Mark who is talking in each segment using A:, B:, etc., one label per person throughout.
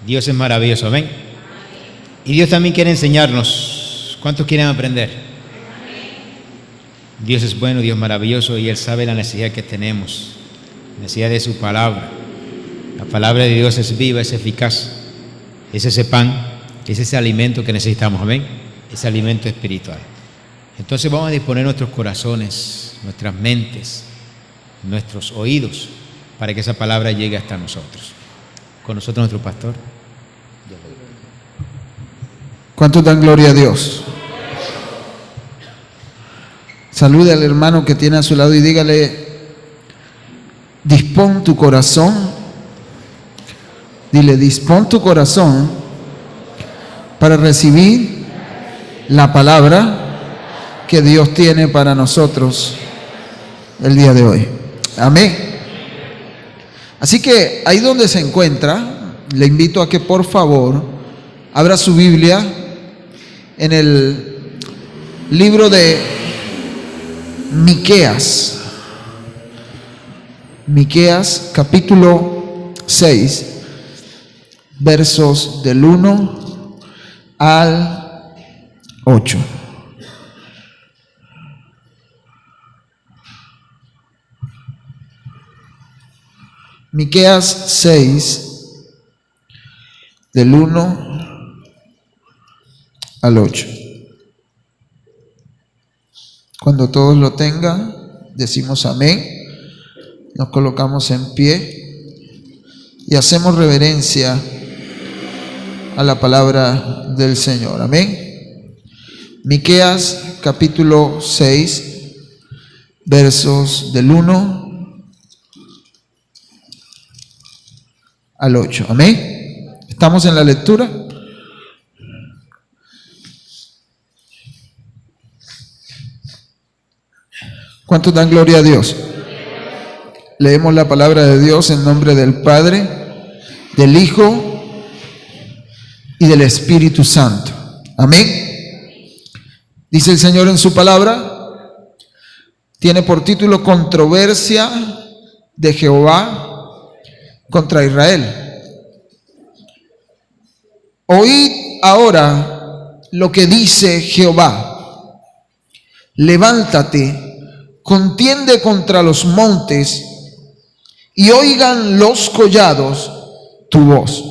A: Dios es maravilloso, amén. Y Dios también quiere enseñarnos. ¿Cuántos quieren aprender? Dios es bueno, Dios es maravilloso y Él sabe la necesidad que tenemos, necesidad de su palabra. La palabra de Dios es viva, es eficaz, es ese pan, es ese alimento que necesitamos, amén, ese alimento espiritual. Entonces vamos a disponer nuestros corazones, nuestras mentes, nuestros oídos, para que esa palabra llegue hasta nosotros. Con nosotros nuestro pastor.
B: ¿Cuántos dan gloria a Dios? Salude al hermano que tiene a su lado y dígale: dispón tu corazón. Dile: dispón tu corazón para recibir la palabra que Dios tiene para nosotros el día de hoy. Amén. Así que ahí donde se encuentra, le invito a que por favor abra su Biblia en el libro de Miqueas. Miqueas capítulo 6, versos del 1 al 8. Miqueas 6, del 1 al 8. Cuando todos lo tengan, decimos amén. Nos colocamos en pie y hacemos reverencia a la palabra del Señor. Amén. Miqueas capítulo 6, versos del 1 al 8. Amén. ¿Estamos en la lectura? ¿Cuántos dan gloria a Dios? Leemos la palabra de Dios en nombre del Padre, del Hijo y del Espíritu Santo. Amén. Dice el Señor en su palabra, tiene por título: Controversia de Jehová contra Israel. Oíd ahora lo que dice Jehová: levántate, contiende contra los montes, y oigan los collados tu voz.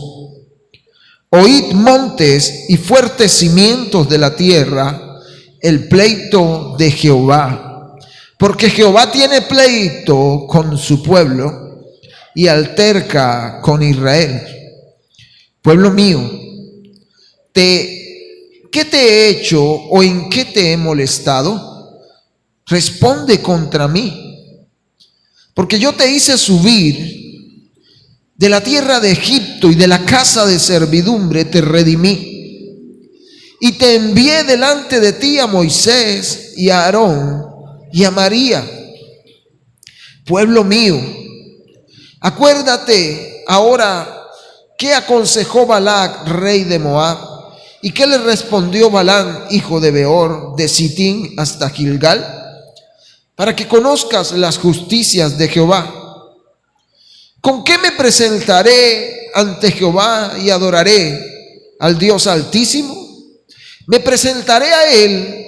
B: Oíd montes y fuertes cimientos de la tierra, el pleito de Jehová. Porque Jehová tiene pleito con su pueblo y alterca con Israel. Pueblo mío, ¿qué te he hecho o en qué te he molestado? Responde contra mí, porque yo te hice subir de la tierra de Egipto y de la casa de servidumbre te redimí, y te envié delante de ti a Moisés y a Aarón y a María. Pueblo mío, acuérdate ahora qué aconsejó Balac, rey de Moab, y qué le respondió Balaam, hijo de Beor, de Sitín hasta Gilgal, para que conozcas las justicias de Jehová. ¿Con qué me presentaré ante Jehová y adoraré al Dios Altísimo? Me presentaré a Él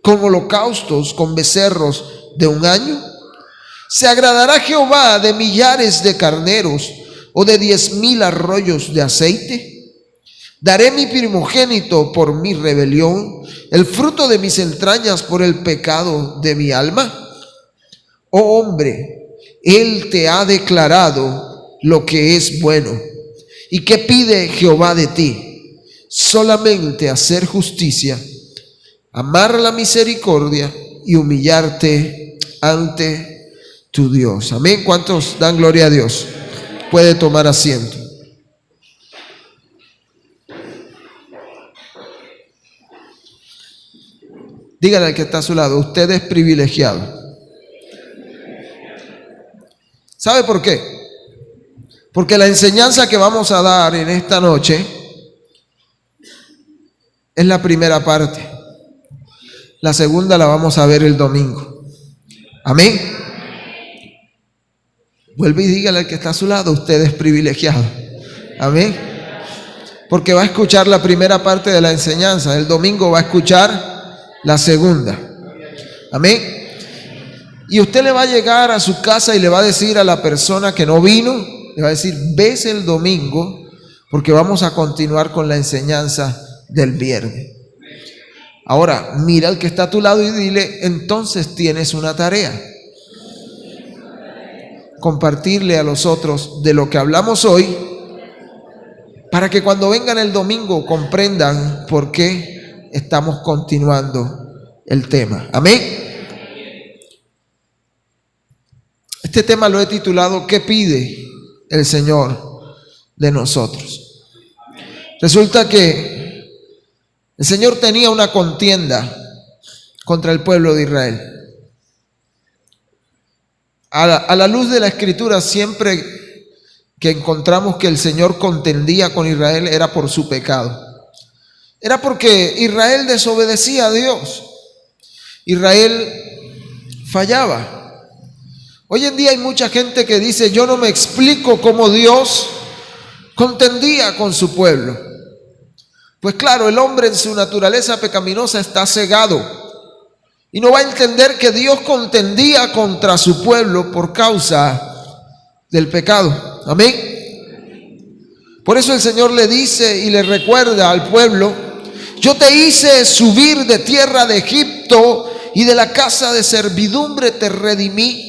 B: con holocaustos, con becerros de un año. ¿Se agradará Jehová de millares de carneros o de 10,000 arroyos de aceite? Daré mi primogénito por mi rebelión, el fruto de mis entrañas por el pecado de mi alma. Oh hombre, Él te ha declarado lo que es bueno. ¿Y qué pide Jehová de ti? Solamente hacer justicia, amar la misericordia y humillarte ante tu Dios. Amén. ¿Cuántos dan gloria a Dios? Puede tomar asiento. Dígale al que está a su lado: usted es privilegiado. ¿Sabe por qué? Porque la enseñanza que vamos a dar en esta noche es la primera parte. La segunda la vamos a ver el domingo. Amén. Vuelve y dígale al que está a su lado: usted es privilegiado. Amén. porque va a escuchar la primera parte de la enseñanza. El domingo va a escuchar la segunda. Amén. Y usted le va a llegar a su casa y le va a decir a la persona que no vino, le va a decir, ves el domingo, porque vamos a continuar con la enseñanza del viernes. Ahora, mira al que está a tu lado y dile, entonces tienes una tarea. Compartirle a los otros de lo que hablamos hoy, para que cuando vengan el domingo comprendan por qué estamos continuando el tema. Amén. Este tema lo he titulado ¿qué pide el Señor de nosotros? Resulta que el Señor tenía una contienda contra el pueblo de Israel. A la luz de la Escritura, siempre que encontramos que el Señor contendía con Israel era por su pecado. Era porque Israel desobedecía a Dios. Israel fallaba. Hoy en día hay mucha gente que dice, yo no me explico cómo Dios contendía con su pueblo. Pues claro, el hombre en su naturaleza pecaminosa está cegado y no va a entender que Dios contendía contra su pueblo por causa del pecado. Amén. Por eso el Señor le dice y le recuerda al pueblo, yo te hice subir de tierra de Egipto y de la casa de servidumbre te redimí.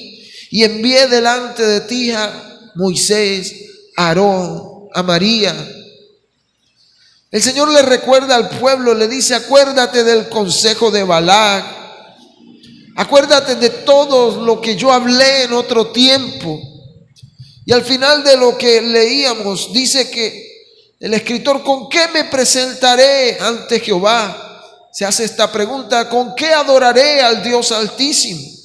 B: Y envié delante de ti a Moisés, a Aarón, a María. El Señor le recuerda al pueblo, le dice, acuérdate del consejo de Balac. Acuérdate de todo lo que yo hablé en otro tiempo. Y al final de lo que leíamos, dice que el escritor, ¿con qué me presentaré ante Jehová? Se hace esta pregunta, ¿con qué adoraré al Dios Altísimo?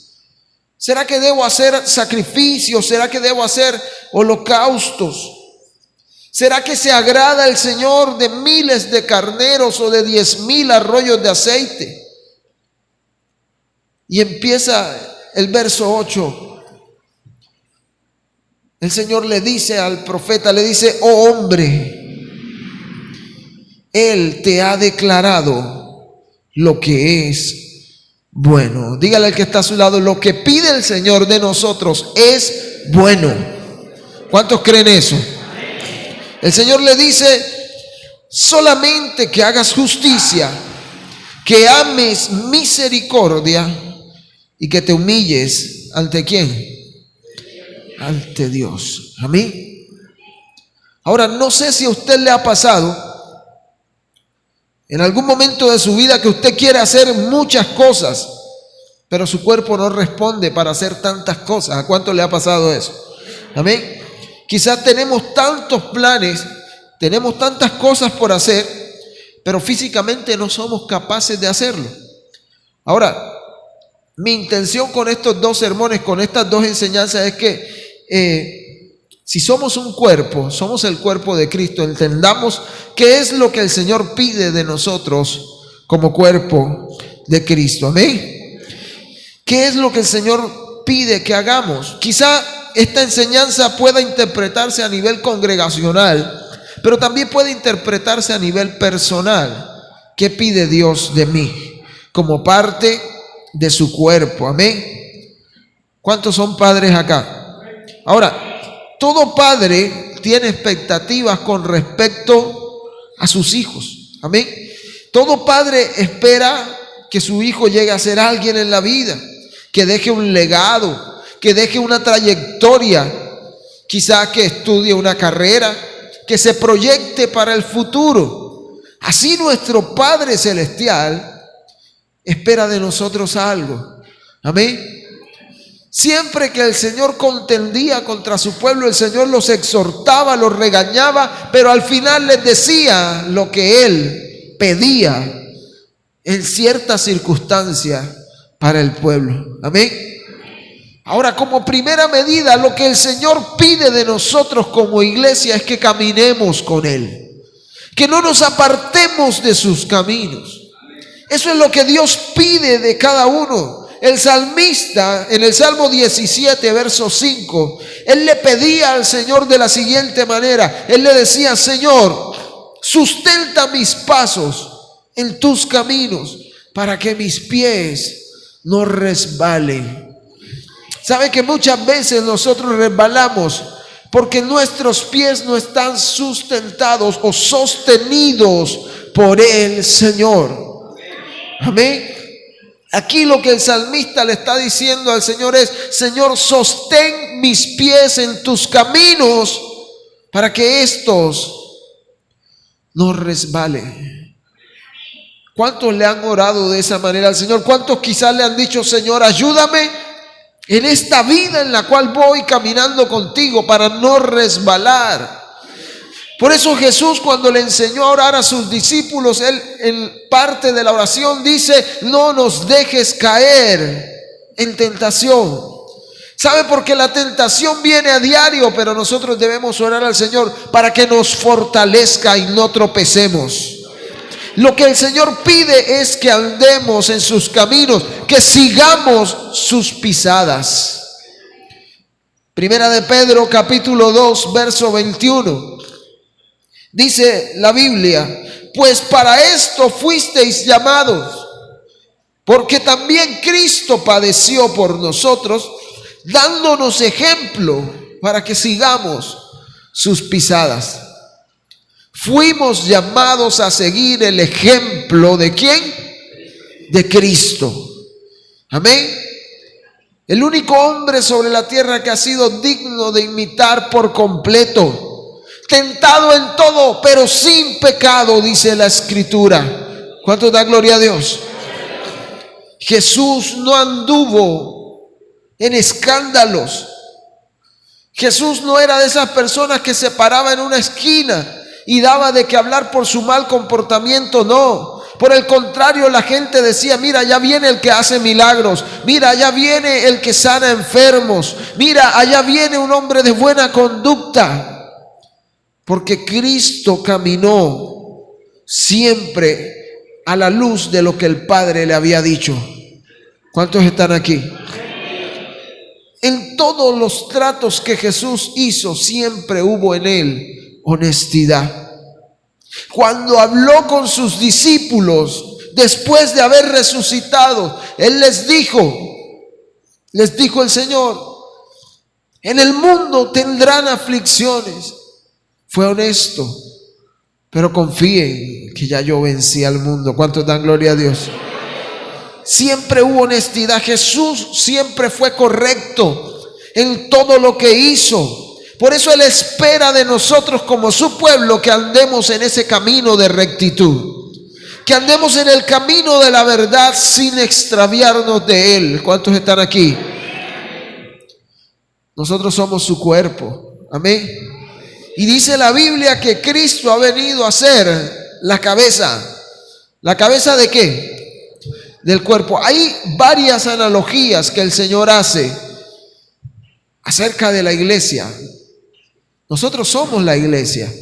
B: ¿Será que debo hacer sacrificios? ¿Será que debo hacer holocaustos? ¿Será que se agrada el Señor de miles de carneros o de 10,000 arroyos de aceite? Y empieza el verso 8. El Señor le dice al profeta, le dice, oh hombre, Él te ha declarado lo que es bueno. Dígale al que está a su lado, lo que pide el Señor de nosotros es bueno. ¿Cuántos creen eso? El Señor le dice, solamente que hagas justicia, que ames misericordia y que te humilles ante ¿quién? Ante Dios. Amén. Ahora, no sé si a usted le ha pasado en algún momento de su vida que usted quiere hacer muchas cosas, pero su cuerpo no responde para hacer tantas cosas. ¿A cuánto le ha pasado eso? Amén. Quizás tenemos tantos planes, tenemos tantas cosas por hacer, pero físicamente no somos capaces de hacerlo. Ahora, mi intención con estos dos sermones, con estas dos enseñanzas es que si somos un cuerpo, somos el cuerpo de Cristo, entendamos qué es lo que el Señor pide de nosotros como cuerpo de Cristo. Amén. ¿Qué es lo que el Señor pide que hagamos? Quizá esta enseñanza pueda interpretarse a nivel congregacional, pero también puede interpretarse a nivel personal. ¿Qué pide Dios de mí como parte de su cuerpo? Amén. ¿Cuántos son padres acá? Ahora, todo padre tiene expectativas con respecto a sus hijos. Amén. Todo padre espera que su hijo llegue a ser alguien en la vida, que deje un legado, que deje una trayectoria, quizá que estudie una carrera, que se proyecte para el futuro. Así nuestro Padre Celestial espera de nosotros algo. Amén. Siempre que el Señor contendía contra su pueblo, el Señor los exhortaba, los regañaba, pero al final les decía lo que Él pedía en ciertas circunstancias para el pueblo. Amén. Ahora, como primera medida, lo que el Señor pide de nosotros como iglesia es que caminemos con Él, que no nos apartemos de sus caminos. Eso es lo que Dios pide de cada uno. El salmista en el Salmo 17, verso 5, él le pedía al Señor de la siguiente manera. Él le decía, Señor, sustenta mis pasos en tus caminos, para que mis pies no resbalen. ¿Sabe que muchas veces nosotros resbalamos porque nuestros pies no están sustentados o sostenidos por el Señor? Amén. Aquí lo que el salmista le está diciendo al Señor es: Señor, sostén mis pies en tus caminos para que estos no resbalen. ¿Cuántos le han orado de esa manera al Señor? ¿Cuántos quizás le han dicho: Señor, ayúdame en esta vida en la cual voy caminando contigo para no resbalar? Por eso Jesús, cuando le enseñó a orar a sus discípulos, él en parte de la oración dice: no nos dejes caer en tentación. ¿Sabe? Porque la tentación viene a diario, pero nosotros debemos orar al Señor para que nos fortalezca y no tropecemos. Lo que el Señor pide es que andemos en sus caminos, que sigamos sus pisadas. Primera de Pedro, capítulo 2, verso 21. Dice la Biblia: pues para esto fuisteis llamados, porque también Cristo padeció por nosotros, dándonos ejemplo para que sigamos sus pisadas. Fuimos llamados a seguir el ejemplo ¿de quién? De Cristo. Amén. El único hombre sobre la tierra que ha sido digno de imitar por completo. Tentado en todo, pero sin pecado, dice la Escritura. ¿Cuánto da gloria a Dios? Jesús no anduvo en escándalos. Jesús no era de esas personas que se paraba en una esquina y daba de qué hablar por su mal comportamiento. No, por el contrario, la gente decía: mira, allá viene el que hace milagros, mira, allá viene el que sana enfermos, mira, allá viene un hombre de buena conducta. Porque Cristo caminó siempre a la luz de lo que el Padre le había dicho. ¿Cuántos están aquí? En todos los tratos que Jesús hizo, siempre hubo en él honestidad. Cuando habló con sus discípulos después de haber resucitado, él les dijo el Señor: en el mundo tendrán aflicciones. Fue honesto, pero confíen que ya yo vencí al mundo. ¿Cuántos dan gloria a Dios? Siempre hubo honestidad. Jesús siempre fue correcto en todo lo que hizo. Por eso Él espera de nosotros como su pueblo que andemos en ese camino de rectitud, que andemos en el camino de la verdad sin extraviarnos de Él. ¿Cuántos están aquí? Nosotros somos su cuerpo. Amén. Y dice la Biblia que Cristo ha venido a ser la cabeza. ¿La cabeza de qué? Del cuerpo. Hay varias analogías que el Señor hace acerca de la iglesia. Nosotros somos la iglesia,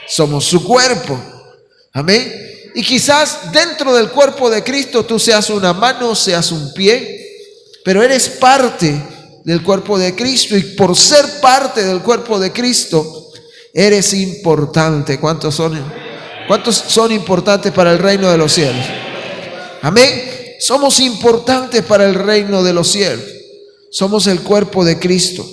B: somos su cuerpo. Amén. Y quizás dentro del cuerpo de Cristo tú seas una mano, seas un pie, pero eres parte del cuerpo de Cristo, y por ser parte del cuerpo de Cristo eres importante. ¿Cuántos son importantes para el reino de los cielos? Amén. Somos importantes para el reino de los cielos. Somos el cuerpo de Cristo.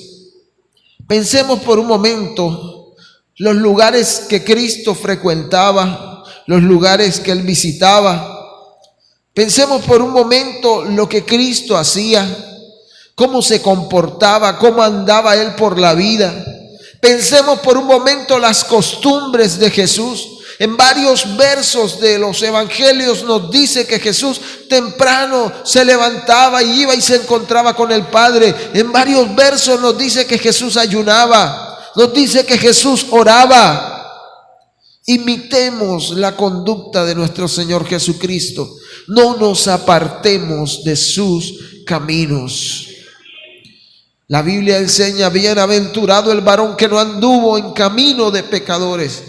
B: Pensemos por un momento los lugares que Cristo frecuentaba, los lugares que Él visitaba. Pensemos por un momento lo que Cristo hacía, cómo se comportaba, cómo andaba Él por la vida. Pensemos por un momento las costumbres de Jesús. En varios versos de los evangelios nos dice que Jesús temprano se levantaba y iba y se encontraba con el Padre. En varios versos nos dice que Jesús ayunaba, nos dice que Jesús oraba. Imitemos la conducta de nuestro Señor Jesucristo. No nos apartemos de sus caminos. La Biblia enseña: bienaventurado el varón que no anduvo en camino de pecadores,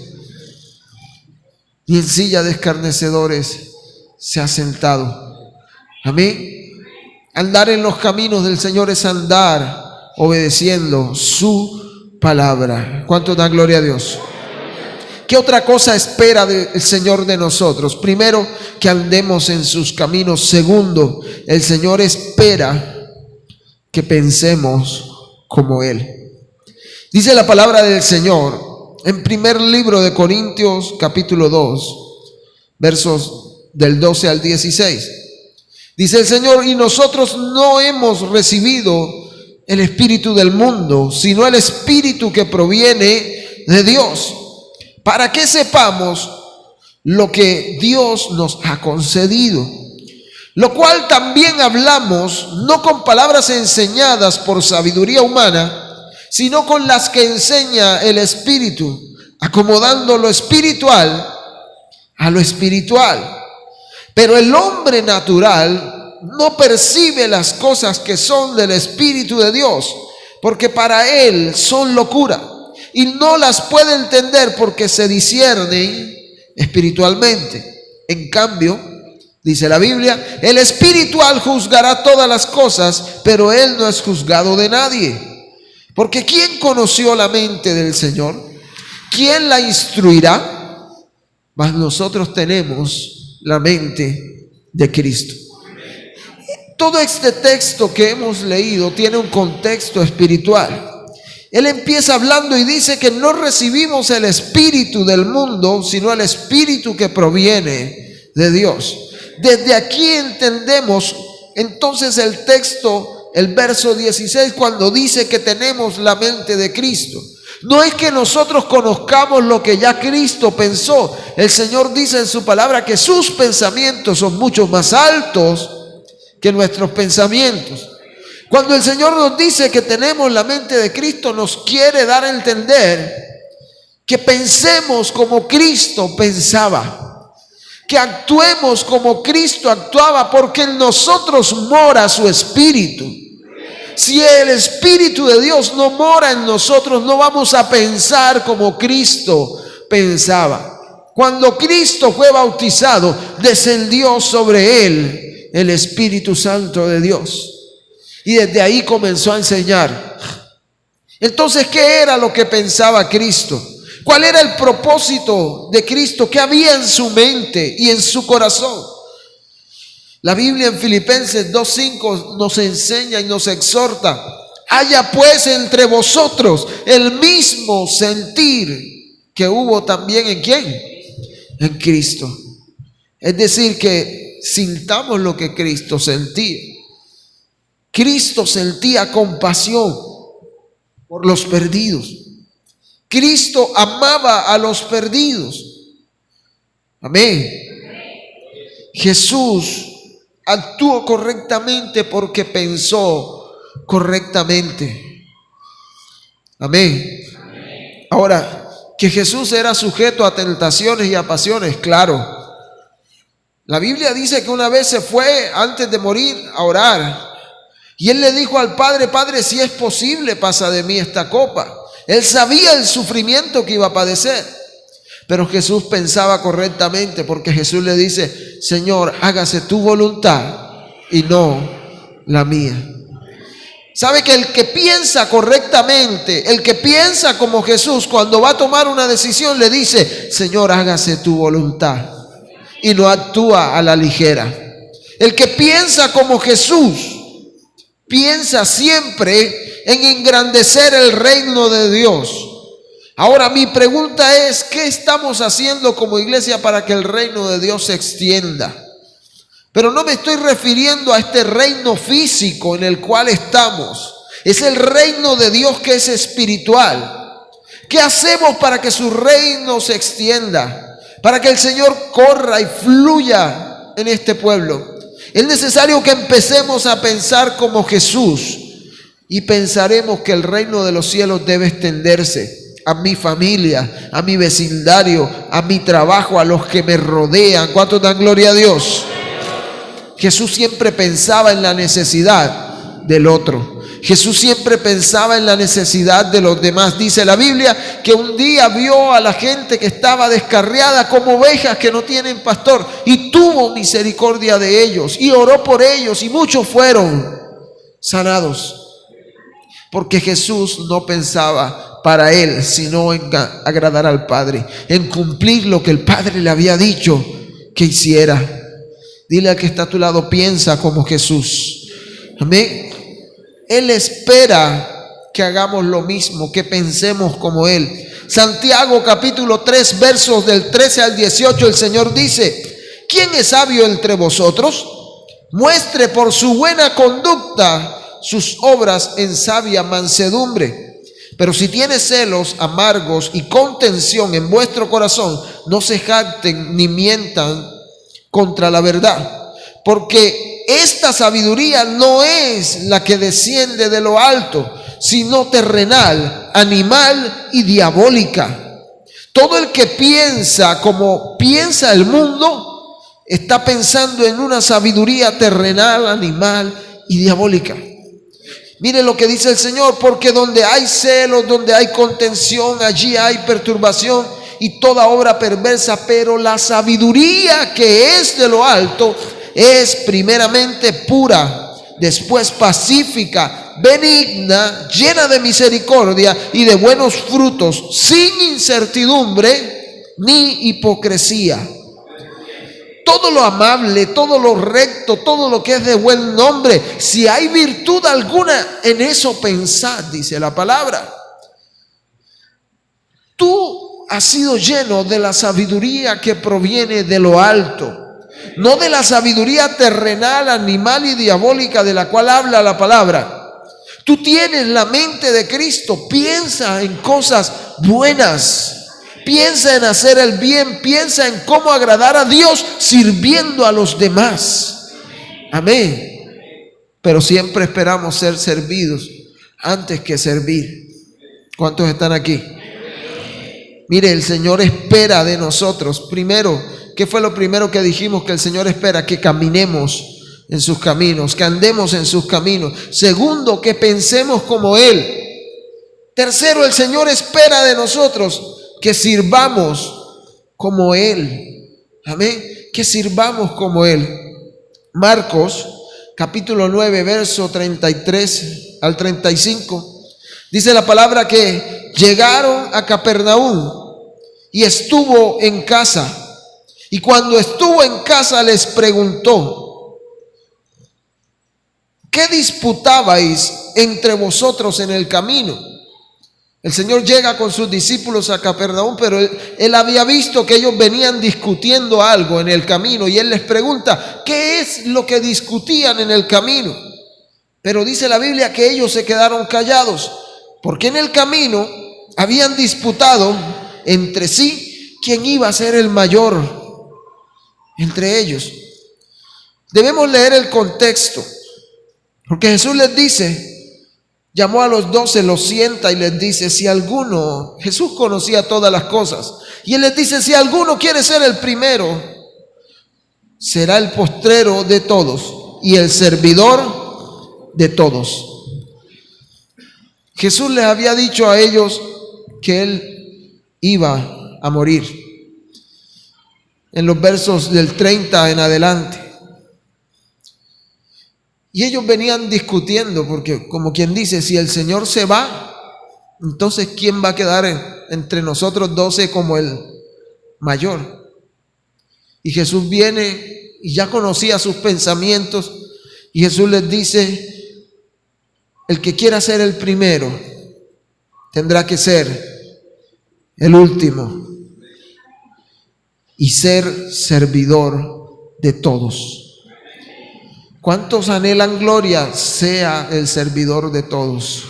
B: ni en silla de escarnecedores se ha sentado. Amén. Andar en los caminos del Señor es andar obedeciendo su palabra. ¿Cuánto da gloria a Dios? ¿Qué otra cosa espera el Señor de nosotros? Primero, que andemos en sus caminos. Segundo, el Señor espera que pensemos como Él. Dice la palabra del Señor en primer libro de Corintios, capítulo 2, versos del 12 al 16. Dice el Señor: y nosotros no hemos recibido el espíritu del mundo, sino el espíritu que proviene de Dios, para que sepamos lo que Dios nos ha concedido, lo cual también hablamos, no con palabras enseñadas por sabiduría humana, sino con las que enseña el Espíritu, acomodando lo espiritual a lo espiritual. Pero el hombre natural no percibe las cosas que son del Espíritu de Dios, porque para él son locura, y no las puede entender porque se disciernen espiritualmente. En cambio, dice la Biblia, el espiritual juzgará todas las cosas, pero él no es juzgado de nadie. Porque ¿quién conoció la mente del Señor? ¿Quién la instruirá? Mas nosotros tenemos la mente de Cristo. Todo este texto que hemos leído tiene un contexto espiritual. Él empieza hablando y dice que no recibimos el espíritu del mundo, sino el espíritu que proviene de Dios. Desde aquí entendemos entonces el texto, el verso 16, cuando dice que tenemos la mente de Cristo. No es que nosotros conozcamos lo que ya Cristo pensó. El Señor dice en su palabra que sus pensamientos son mucho más altos que nuestros pensamientos. Cuando el Señor nos dice que tenemos la mente de Cristo, nos quiere dar a entender que pensemos como Cristo pensaba, que actuemos como Cristo actuaba, porque en nosotros mora su Espíritu. Si el Espíritu de Dios no mora en nosotros, no vamos a pensar como Cristo pensaba. Cuando Cristo fue bautizado, descendió sobre él el Espíritu Santo de Dios. Y desde ahí comenzó a enseñar. Entonces, ¿qué era lo que pensaba Cristo? ¿Cuál era el propósito de Cristo? ¿Qué había en su mente y en su corazón? La Biblia en Filipenses 2:5 nos enseña y nos exhorta: haya pues entre vosotros el mismo sentir que hubo también ¿en quién? En Cristo. Es decir, que sintamos lo que Cristo sentía. Cristo sentía compasión por los perdidos. Cristo amaba a los perdidos. Amén. Jesús actuó correctamente porque pensó correctamente. Amén. Ahora, que Jesús era sujeto a tentaciones y a pasiones, claro. La Biblia dice que una vez se fue antes de morir a orar. Y él le dijo al Padre: Padre, si es posible, pasa de mí esta copa. Él sabía el sufrimiento que iba a padecer. Pero Jesús pensaba correctamente, porque Jesús le dice: Señor, hágase tu voluntad y no la mía. ¿Sabe que el que piensa correctamente, el que piensa como Jesús, cuando va a tomar una decisión le dice: Señor, hágase tu voluntad, y no actúa a la ligera? El que piensa como Jesús piensa siempre en engrandecer el reino de Dios. Ahora, mi pregunta es: ¿qué estamos haciendo como iglesia para que el reino de Dios se extienda? Pero no me estoy refiriendo a este reino físico en el cual estamos. Es el reino de Dios que es espiritual. ¿Qué hacemos para que su reino se extienda? Para que el Señor corra y fluya en este pueblo. Es necesario que empecemos a pensar como Jesús, y pensaremos que el reino de los cielos debe extenderse a mi familia, a mi vecindario, a mi trabajo, a los que me rodean. ¿Cuántos dan gloria a Dios? Jesús siempre pensaba en la necesidad del otro. Jesús siempre pensaba en la necesidad de los demás. Dice la Biblia que un día vio a la gente que estaba descarriada como ovejas que no tienen pastor, y tuvo misericordia de ellos y oró por ellos, y muchos fueron sanados, porque Jesús no pensaba para él, sino en agradar al Padre, en cumplir lo que el Padre le había dicho que hiciera. Dile al que está a tu lado, piensa como Jesús. Amén. Él espera que hagamos lo mismo, que pensemos como Él. Santiago capítulo 3, versos del 13 al 18, el Señor dice: ¿quién es sabio entre vosotros? Muestre por su buena conducta sus obras en sabia mansedumbre. Pero si tiene celos amargos y contención en vuestro corazón, no se jacten ni mientan contra la verdad, porque esta sabiduría no es la que desciende de lo alto, sino terrenal, animal y diabólica. Todo el que piensa como piensa el mundo está pensando en una sabiduría terrenal, animal y diabólica. Mire lo que dice el Señor: porque donde hay celos, donde hay contención, allí hay perturbación y toda obra perversa. Pero la sabiduría que es de lo alto es primeramente pura, después pacífica, benigna, llena de misericordia y de buenos frutos, sin incertidumbre ni hipocresía. Todo lo amable, todo lo recto, todo lo que es de buen nombre, si hay virtud alguna, en eso pensad, dice la palabra. Tú has sido lleno de la sabiduría que proviene de lo alto, no de la sabiduría terrenal, animal y diabólica de la cual habla la palabra. Tú tienes la mente de Cristo. Piensa en cosas buenas. Piensa en hacer el bien, piensa en cómo agradar a Dios sirviendo a los demás. Amén. Pero siempre esperamos ser servidos antes que servir. ¿Cuántos están aquí? Mire, el Señor espera de nosotros. Primero, ¿qué fue lo primero que dijimos que el Señor espera? Que caminemos en sus caminos, que andemos en sus caminos. Segundo, que pensemos como Él. Tercero, el Señor espera de nosotros que sirvamos como Él. Amén. Que sirvamos como Él. Marcos capítulo 9, verso 33 al 35. Dice la palabra que llegaron a Capernaum y estuvo en casa. Y cuando estuvo en casa les preguntó: ¿qué disputabais entre vosotros en el camino? El Señor llega con sus discípulos a Capernaum, pero él había visto que ellos venían discutiendo algo en el camino y Él les pregunta: ¿qué es lo que discutían en el camino? Pero dice la Biblia que ellos se quedaron callados, porque en el camino habían disputado entre sí quién iba a ser el mayor entre ellos. Debemos leer el contexto, porque Jesús les dice, llamó a los 12, los sienta y les dice: si alguno, Jesús conocía todas las cosas, y Él les dice: si alguno quiere ser el primero, será el postrero de todos y el servidor de todos. Jesús les había dicho a ellos que Él iba a morir. En los versos del 30 en adelante. Y ellos venían discutiendo, porque como quien dice, si el Señor se va, entonces ¿quién va a quedar entre nosotros 12 como el mayor? Y Jesús viene y ya conocía sus pensamientos, y Jesús les dice: el que quiera ser el primero tendrá que ser el último y ser servidor de todos. ¿Cuántos anhelan gloria? Sea el servidor de todos.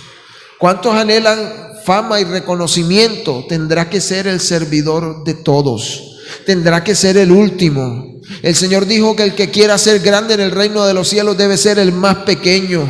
B: ¿Cuántos anhelan fama y reconocimiento? Tendrá que ser el servidor de todos. Tendrá que ser el último. El Señor dijo que el que quiera ser grande en el reino de los cielos debe ser el más pequeño.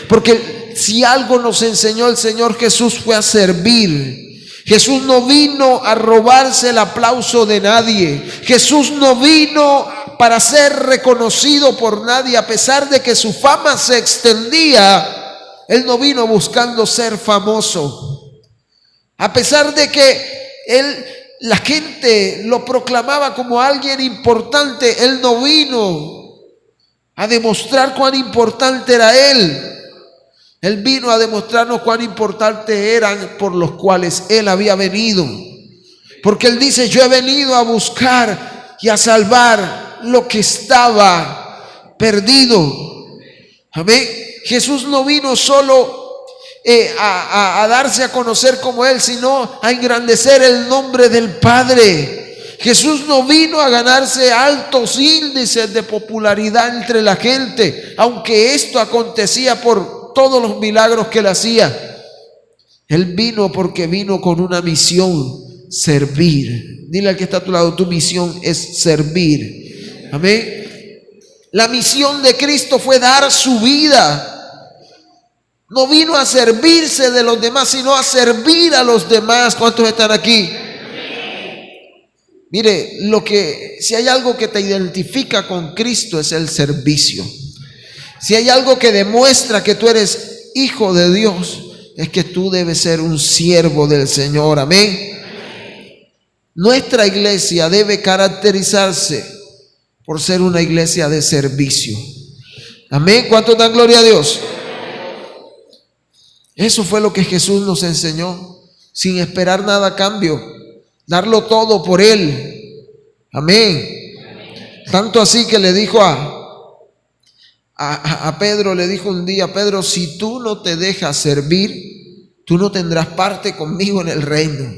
B: Porque si algo nos enseñó el Señor Jesús fue a servir. Jesús no vino a robarse el aplauso de nadie. Jesús no vino para ser reconocido por nadie. A pesar de que su fama se extendía, Él no vino buscando ser famoso. A pesar de que la gente lo proclamaba como alguien importante, Él no vino a demostrar cuán importante era Él. Él vino a demostrarnos cuán importantes eran por los cuales Él había venido. Porque Él dice: yo he venido a buscar y a salvar lo que estaba perdido. Amén. Jesús no vino solo a darse a conocer como Él, sino a engrandecer el nombre del Padre. Jesús no vino a ganarse altos índices de popularidad entre la gente, aunque esto acontecía por todos los milagros que Él hacía. Él vino porque vino con una misión: servir. Dile al que está a tu lado: tu misión es servir. Amén. La misión de Cristo fue dar su vida. No vino a servirse de los demás, sino a servir a los demás. ¿Cuántos están aquí? Mire, si hay algo que te identifica con Cristo, es el servicio. Si hay algo que demuestra que tú eres hijo de Dios, es que tú debes ser un siervo del Señor. Amén. Nuestra iglesia debe caracterizarse por ser una iglesia de servicio. Amén. ¿Cuántos dan gloria a Dios? Eso fue lo que Jesús nos enseñó, sin esperar nada a cambio, darlo todo por Él. Amén. Tanto así que le dijo a Pedro, le dijo un día: Pedro, si tú no te dejas servir, tú no tendrás parte conmigo en el reino.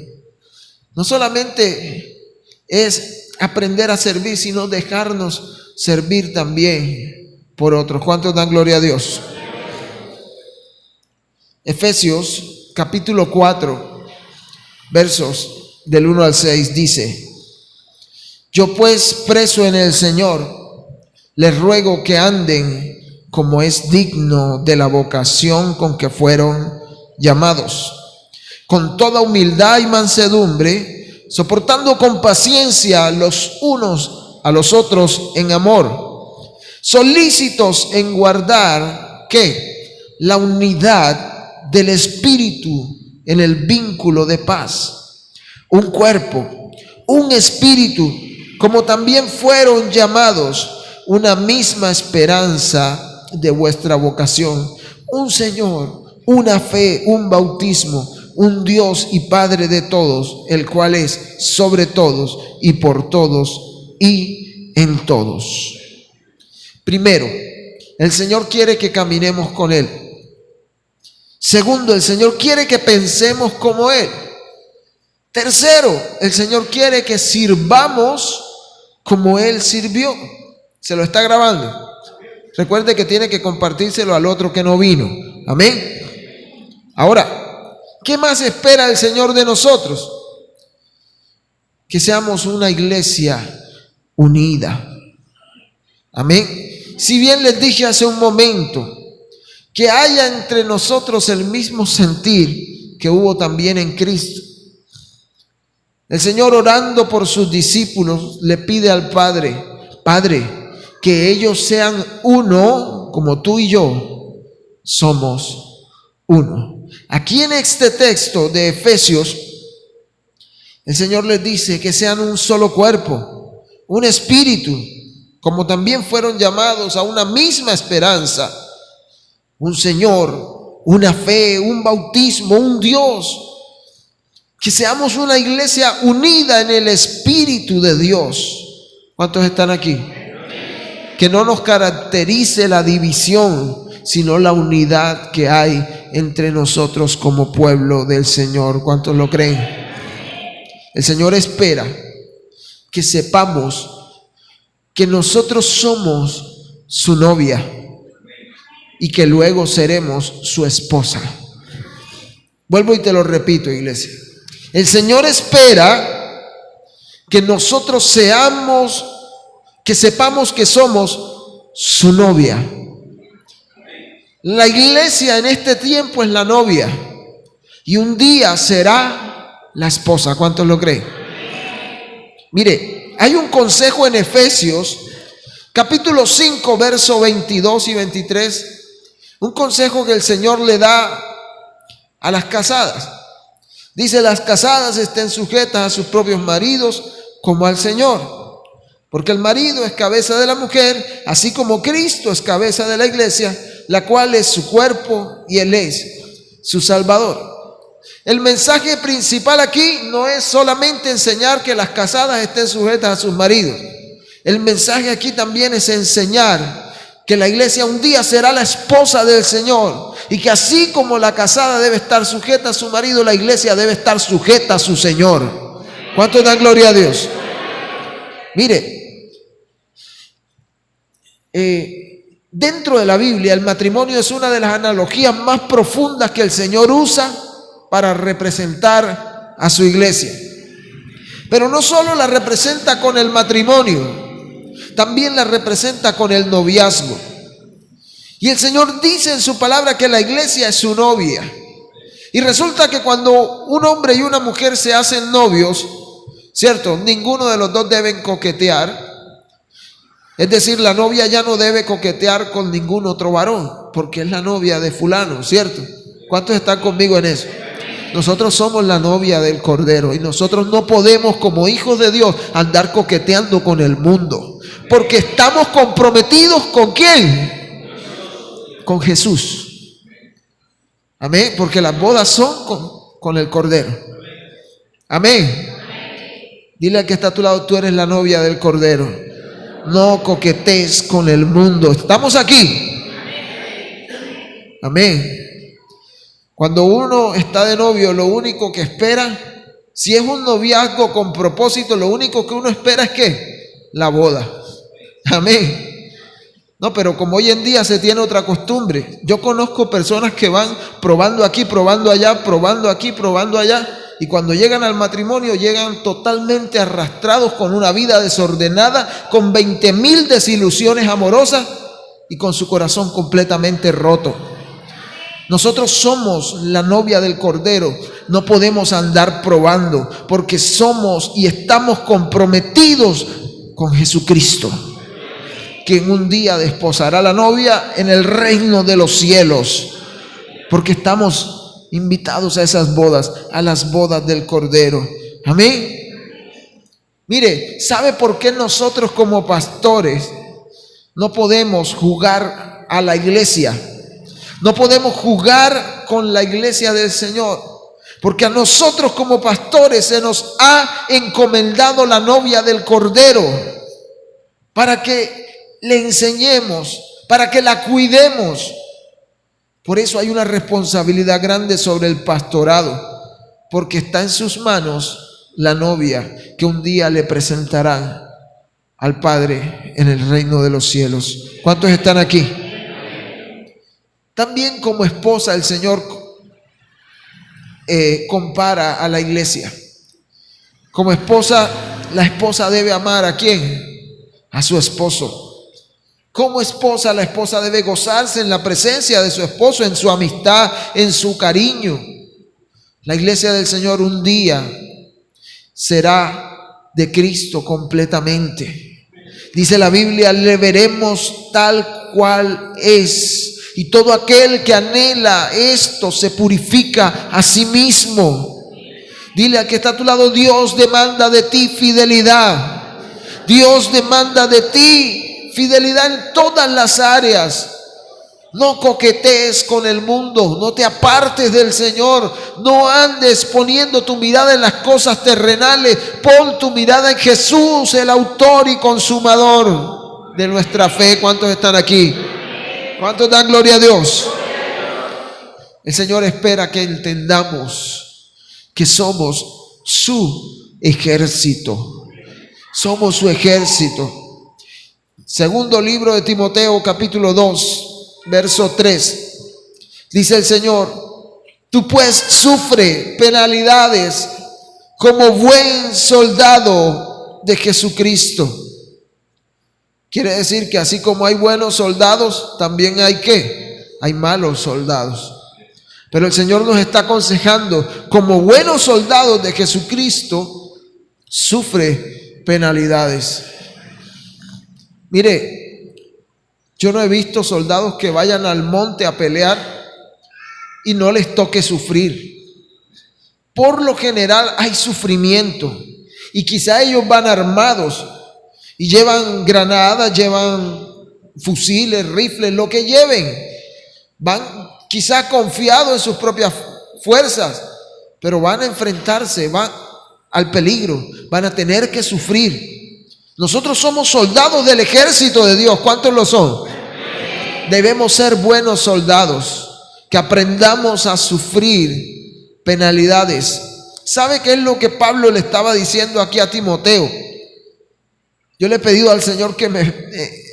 B: No solamente es aprender a servir, sino dejarnos servir también por otros. ¿Cuántos dan gloria a Dios? Efesios capítulo 4, versos del 1 al 6 dice: yo pues, preso en el Señor, les ruego que anden como es digno de la vocación con que fueron llamados, con toda humildad y mansedumbre, soportando con paciencia los unos a los otros en amor, solícitos en guardar ¿qué? La unidad del Espíritu en el vínculo de paz. Un cuerpo, un espíritu, como también fueron llamados, una misma esperanza de vuestra vocación, un Señor, una fe, un bautismo, un Dios y Padre de todos, el cual es sobre todos y por todos y en todos. Primero, el Señor quiere que caminemos con Él. Segundo, el Señor quiere que pensemos como Él. Tercero, el Señor quiere que sirvamos como Él sirvió. ¿Se lo está grabando? Recuerde que tiene que compartírselo al otro que no vino. Amén. Ahora, ¿qué más espera el Señor de nosotros? Que seamos una iglesia unida. Amén. Si bien les dije hace un momento que haya entre nosotros el mismo sentir que hubo también en Cristo. El Señor, orando por sus discípulos, le pide al Padre: Padre, que ellos sean uno como tú y yo somos uno. Aquí en este texto de Efesios, el Señor les dice que sean un solo cuerpo, un espíritu, como también fueron llamados a una misma esperanza, un Señor, una fe, un bautismo, un Dios. Que seamos una iglesia unida en el Espíritu de Dios. ¿Cuántos están aquí? Que no nos caracterice la división, sino la unidad que hay entre nosotros como pueblo del Señor. ¿Cuántos lo creen? El Señor espera que sepamos que nosotros somos su novia y que luego seremos su esposa. Vuelvo y te lo repito, iglesia. El Señor espera que nosotros sepamos que somos su novia. La iglesia en este tiempo es la novia y un día será la esposa. ¿Cuántos lo creen? Mire, hay un consejo en Efesios capítulo 5, verso 22 y 23. Un consejo que el Señor le da a las casadas. Dice: las casadas estén sujetas a sus propios maridos como al Señor, porque el marido es cabeza de la mujer, así como Cristo es cabeza de la iglesia, la cual es su cuerpo y Él es su Salvador. El mensaje principal aquí no es solamente enseñar que las casadas estén sujetas a sus maridos. El mensaje aquí también es enseñar que la iglesia un día será la esposa del Señor y que así como la casada debe estar sujeta a su marido, la iglesia debe estar sujeta a su Señor. ¿Cuántos dan gloria a Dios? Mire, dentro de la Biblia el matrimonio es una de las analogías más profundas que el Señor usa para representar a su iglesia. Pero no solo la representa con el matrimonio, también la representa con el noviazgo. Y el Señor dice en su palabra que la iglesia es su novia. Y resulta que cuando un hombre y una mujer se hacen novios, ¿cierto? Ninguno de los dos deben coquetear. Es decir, la novia ya no debe coquetear con ningún otro varón, porque es la novia de fulano, ¿cierto? ¿Cuántos están conmigo en eso? Nosotros somos la novia del Cordero y nosotros no podemos, como hijos de Dios, andar coqueteando con el mundo, porque estamos comprometidos ¿con quién? Con Jesús. Amén, porque las bodas son con el Cordero. Amén. Dile al que está a tu lado, tú eres la novia del Cordero. No coquetees con el mundo. ¿Estamos aquí? Amén. Cuando uno está de novio, lo único que espera, si es un noviazgo con propósito, lo único que uno espera es ¿qué? La boda. Amén. No, pero como hoy en día se tiene otra costumbre. Yo conozco personas que van probando aquí, probando allá, probando aquí, probando allá. Y cuando llegan al matrimonio, llegan totalmente arrastrados con una vida desordenada, con 20,000 desilusiones amorosas y con su corazón completamente roto. Nosotros somos la novia del Cordero. No podemos andar probando porque somos y estamos comprometidos con Jesucristo, quien un día desposará a la novia en el reino de los cielos, porque estamos invitados a esas bodas, a las bodas del Cordero. Amén. Mire, ¿sabe por qué nosotros como pastores no podemos jugar a la iglesia? No podemos jugar con la iglesia del Señor, porque a nosotros como pastores se nos ha encomendado la novia del Cordero para que le enseñemos, para que la cuidemos. Por eso hay una responsabilidad grande sobre el pastorado, porque está en sus manos la novia que un día le presentarán al Padre en el reino de los cielos. ¿Cuántos están aquí? También como esposa el Señor compara a la iglesia. Como esposa, la esposa debe amar ¿a quién? A su esposo. Como esposa, la esposa debe gozarse en la presencia de su esposo, en su amistad, en su cariño. La iglesia del Señor un día será de Cristo completamente. Dice la Biblia, le veremos tal cual es. Y todo aquel que anhela esto se purifica a sí mismo. Dile al que está a tu lado, Dios demanda de ti fidelidad. Dios demanda de ti fidelidad en todas las áreas. No coquetees con el mundo, no te apartes del Señor, no andes poniendo tu mirada en las cosas terrenales. Pon tu mirada en Jesús, el autor y consumador de nuestra fe. ¿Cuántos están aquí? ¿Cuántos dan gloria a Dios? El Señor espera que entendamos que somos su ejército. Somos su ejército. Segundo libro de Timoteo, capítulo 2, verso 3. Dice el Señor, tú pues sufre penalidades como buen soldado de Jesucristo. Quiere decir que así como hay buenos soldados, también hay ¿qué? Hay malos soldados. Pero el Señor nos está aconsejando, como buenos soldados de Jesucristo, sufre penalidades. Mire, yo no he visto soldados que vayan al monte a pelear y no les toque sufrir. Por lo general hay sufrimiento y quizá ellos van armados y llevan granadas, llevan fusiles, rifles, lo que lleven. van quizás confiados en sus propias fuerzas, pero van a enfrentarse, van al peligro, van a tener que sufrir. Nosotros somos soldados del ejército de Dios. ¿Cuántos lo son? Debemos ser buenos soldados, que aprendamos a sufrir penalidades. ¿Sabe qué es lo que Pablo le estaba diciendo aquí a Timoteo? Yo le he pedido al Señor que me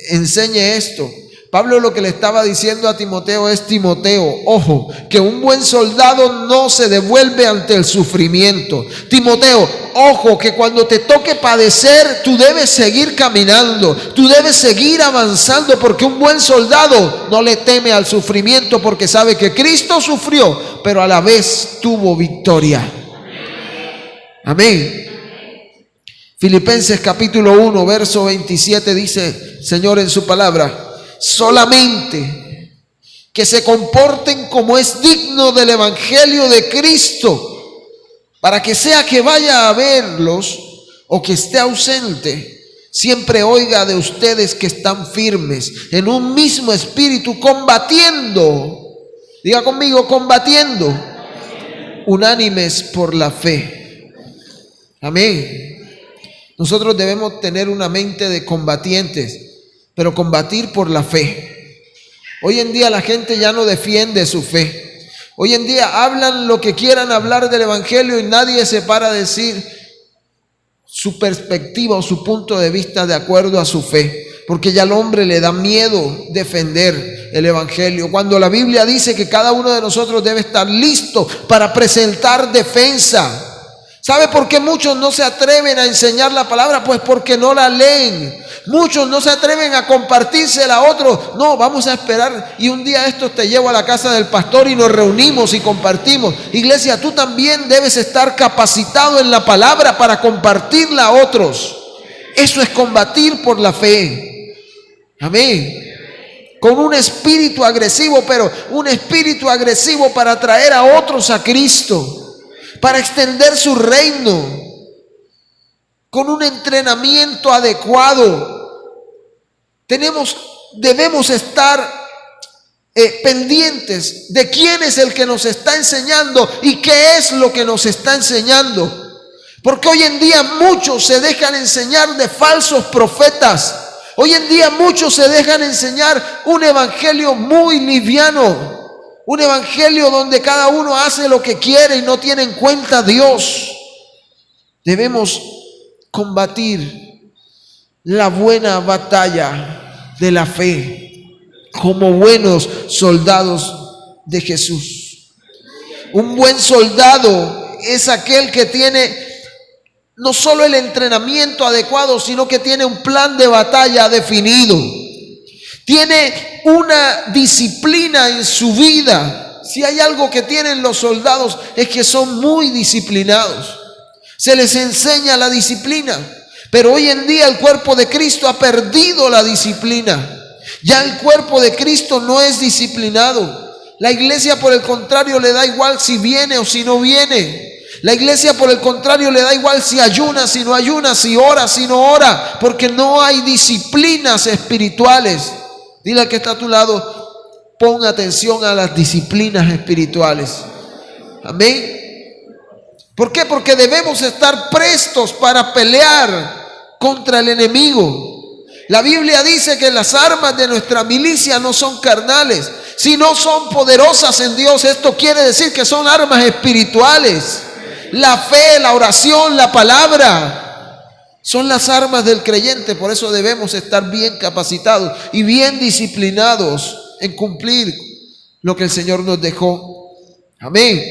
B: enseñe esto. Pablo lo que le estaba diciendo a Timoteo es: Timoteo, ojo, que un buen soldado no se devuelve ante el sufrimiento. Timoteo, ojo, que cuando te toque padecer, tú debes seguir caminando, tú debes seguir avanzando, porque un buen soldado no le teme al sufrimiento, porque sabe que Cristo sufrió, pero a la vez tuvo victoria. Amén. Filipenses capítulo 1, verso 27 dice, Señor, en su palabra: solamente que se comporten como es digno del evangelio de Cristo, para que sea que vaya a verlos o que esté ausente, siempre oiga de ustedes que están firmes en un mismo espíritu, combatiendo, diga conmigo, combatiendo, unánimes por la fe. Amén. Nosotros debemos tener una mente de combatientes, pero combatir por la fe. Hoy en día la gente ya no defiende su fe. Hoy en día hablan lo que quieran hablar del evangelio y nadie se para a decir su perspectiva o su punto de vista de acuerdo a su fe, porque ya al hombre le da miedo defender el evangelio, cuando la Biblia dice que cada uno de nosotros debe estar listo para presentar defensa. ¿Sabe por qué muchos no se atreven a enseñar la palabra? Pues porque no la leen. Muchos no se atreven a compartírsela a otros. No, vamos a esperar y un día esto te llevo a la casa del pastor y nos reunimos y compartimos. Iglesia, tú también debes estar capacitado en la palabra para compartirla a otros. Eso es combatir por la fe. Amén. Con un espíritu agresivo, pero un espíritu agresivo para atraer a otros a Cristo, para extender su reino, con un entrenamiento adecuado. Debemos estar pendientes de quién es el que nos está enseñando y qué es lo que nos está enseñando, porque hoy en día muchos se dejan enseñar de falsos profetas. Hoy en día muchos se dejan enseñar un evangelio muy liviano, un evangelio donde cada uno hace lo que quiere y no tiene en cuenta a Dios. Debemos combatir la buena batalla de la fe como buenos soldados de Jesús. Un buen soldado es aquel que tiene no solo el entrenamiento adecuado, sino que tiene un plan de batalla definido. Tiene una disciplina en su vida. Si hay algo que tienen los soldados es que son muy disciplinados. Se les enseña la disciplina. Pero hoy en día el cuerpo de Cristo ha perdido la disciplina. Ya el cuerpo de Cristo no es disciplinado. La iglesia, por el contrario, le da igual si viene o si no viene. La iglesia, por el contrario, le da igual si ayuna, si no ayuna, si ora, si no ora, porque no hay disciplinas espirituales. Dile al que está a tu lado, pon atención a las disciplinas espirituales. Amén. ¿Por qué? Porque debemos estar prestos para pelear contra el enemigo. La Biblia dice que las armas de nuestra milicia no son carnales, sino son poderosas en Dios. Esto quiere decir que son armas espirituales. La fe, la oración, la palabra son las armas del creyente. Por eso debemos estar bien capacitados y bien disciplinados en cumplir lo que el Señor nos dejó. Amén.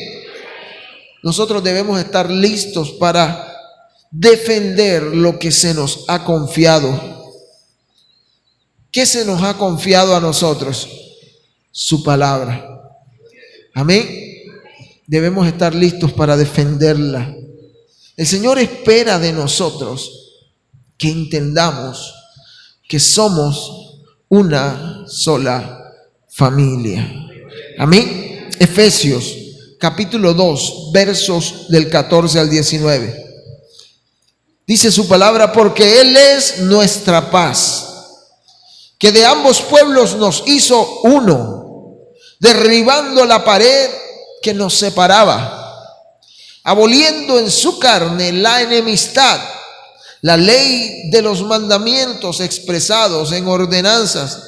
B: Nosotros debemos estar listos para defender lo que se nos ha confiado. ¿Qué se nos ha confiado a nosotros? Su palabra. Amén. Debemos estar listos para defenderla. El Señor espera de nosotros que entendamos que somos una sola familia. Amén. Efesios capítulo 2, versos del 14 al 19. Dice su palabra: porque Él es nuestra paz, que de ambos pueblos nos hizo uno, derribando la pared que nos separaba, aboliendo en su carne la enemistad, la ley de los mandamientos expresados en ordenanzas,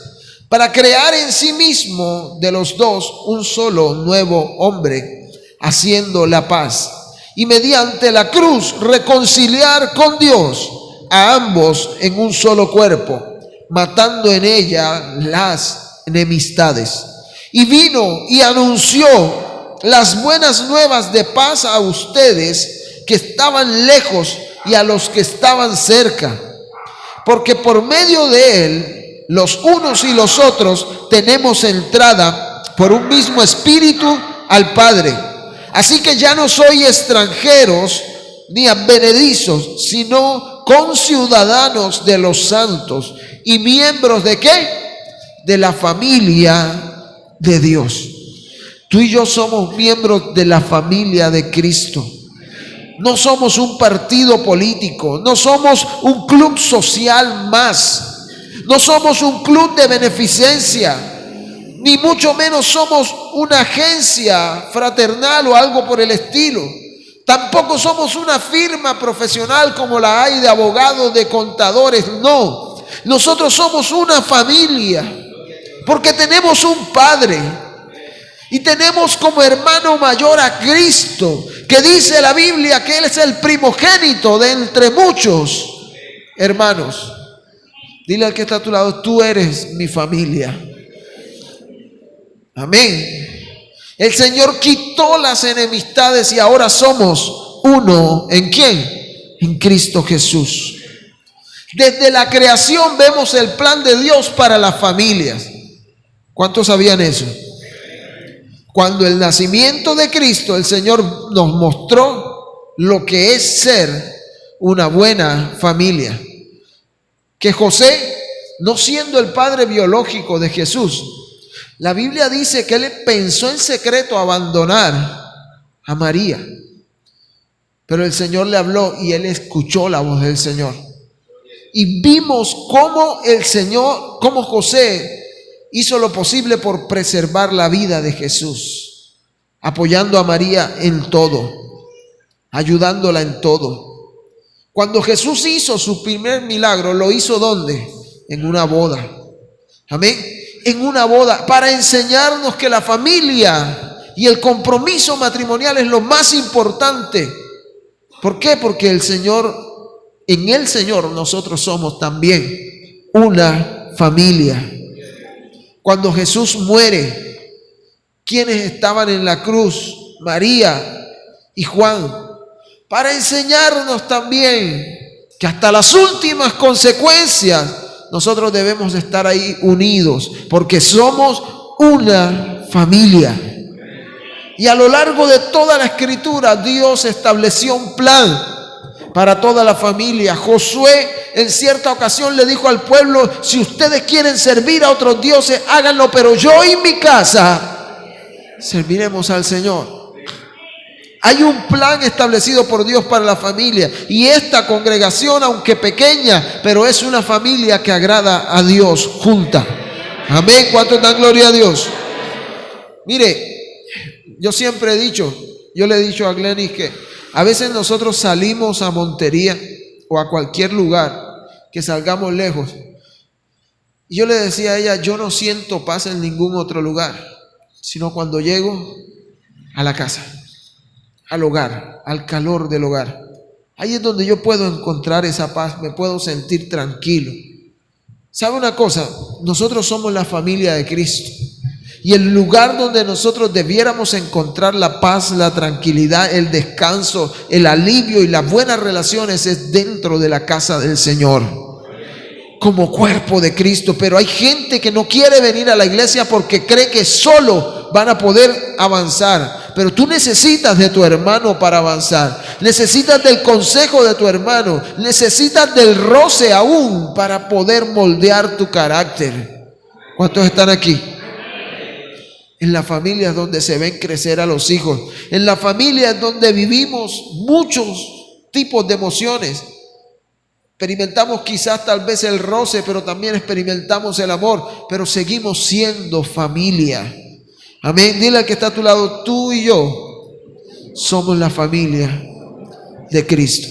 B: para crear en sí mismo de los dos un solo nuevo hombre, haciendo la paz, y mediante la cruz reconciliar con Dios a ambos en un solo cuerpo, matando en ella las enemistades. Y vino y anunció las buenas nuevas de paz a ustedes que estaban lejos y a los que estaban cerca, porque por medio de él los unos y los otros tenemos entrada por un mismo espíritu al Padre. Así que ya no soy extranjeros ni advenedizos, sino conciudadanos de los santos y miembros ¿de qué? De la familia de Dios. Tú y yo somos miembros de la familia de Cristo. No somos un partido político, no somos un club social más, no somos un club de beneficencia, ni mucho menos somos una agencia fraternal o algo por el estilo. Tampoco somos una firma profesional como la hay de abogados, de contadores. No, nosotros somos una familia porque tenemos un Padre y tenemos como hermano mayor a Cristo, que dice la Biblia que Él es el primogénito de entre muchos hermanos. Dile al que está a tu lado: tú eres mi familia. Amén. El Señor quitó las enemistades y ahora somos uno. ¿En quién? En Cristo Jesús. Desde la creación vemos el plan de Dios para las familias. ¿Cuántos sabían eso? Cuando el nacimiento de Cristo, el Señor nos mostró lo que es ser una buena familia. Que José, no siendo el padre biológico de Jesús, la Biblia dice que él pensó en secreto abandonar a María. Pero el Señor le habló y él escuchó la voz del Señor. Y vimos cómo el Señor, cómo José hizo lo posible por preservar la vida de Jesús, apoyando a María en todo, ayudándola en todo. Cuando Jesús hizo su primer milagro, lo hizo ¿dónde? En una boda. Amén. En una boda, para enseñarnos que la familia y el compromiso matrimonial es lo más importante. ¿Por qué? Porque el Señor, en el Señor nosotros somos también una familia. Cuando Jesús muere, ¿quiénes estaban en la cruz? María y Juan, para enseñarnos también que hasta las últimas consecuencias nosotros debemos estar ahí unidos, porque somos una familia. Y a lo largo de toda la Escritura, Dios estableció un plan para toda la familia. Josué en cierta ocasión le dijo al pueblo: si ustedes quieren servir a otros dioses, háganlo, pero yo y mi casa serviremos al Señor. Hay un plan establecido por Dios para la familia, y esta congregación, aunque pequeña, pero es una familia que agrada a Dios junta. Amén. ¿Cuántos dan gloria a Dios? Mire, yo siempre he dicho, yo le he dicho a Glenis que a veces nosotros salimos a Montería o a cualquier lugar que salgamos lejos, y yo le decía a ella: yo no siento paz en ningún otro lugar, sino cuando llego a la casa, al hogar, al calor del hogar. Ahí es donde yo puedo encontrar esa paz, me puedo sentir tranquilo. ¿Sabe una cosa? Nosotros somos la familia de Cristo, y el lugar donde nosotros debiéramos encontrar la paz, la tranquilidad, el descanso, el alivio y las buenas relaciones es dentro de la casa del Señor, como cuerpo de Cristo. Pero hay gente que no quiere venir a la iglesia porque cree que solo van a poder avanzar. Pero tú necesitas de tu hermano para avanzar, necesitas del consejo de tu hermano, necesitas del roce aún para poder moldear tu carácter. ¿Cuántos están aquí? En la familia es donde se ven crecer a los hijos. En la familia es donde vivimos muchos tipos de emociones. Experimentamos quizás tal vez el roce, pero también experimentamos el amor, pero seguimos siendo familia. Amén. Dile al que está a tu lado, tú y yo somos la familia de Cristo.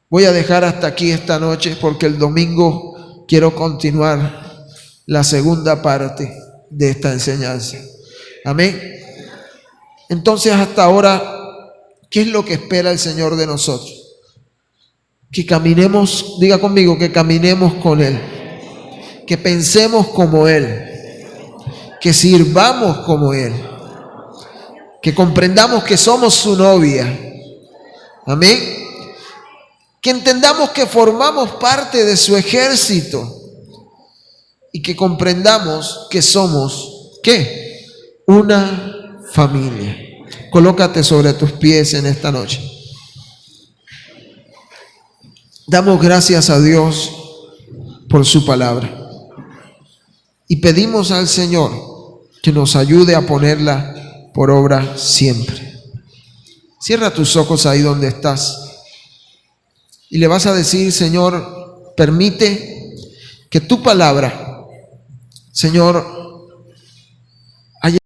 B: Voy a dejar hasta aquí esta noche porque el domingo quiero continuar la segunda parte de esta enseñanza. Amén. Entonces, hasta ahora, ¿qué es lo que espera el Señor de nosotros? Que caminemos, diga conmigo, que caminemos con Él, que pensemos como Él, que sirvamos como Él, que comprendamos que somos su novia. Amén. Que entendamos que formamos parte de su ejército y que comprendamos que somos, ¿qué? Una familia. Colócate sobre tus pies en esta noche. Damos gracias a Dios por su palabra y pedimos al Señor que nos ayude a ponerla por obra siempre. Cierra tus ojos ahí donde estás y le vas a decir: Señor, permite que tu palabra, Señor,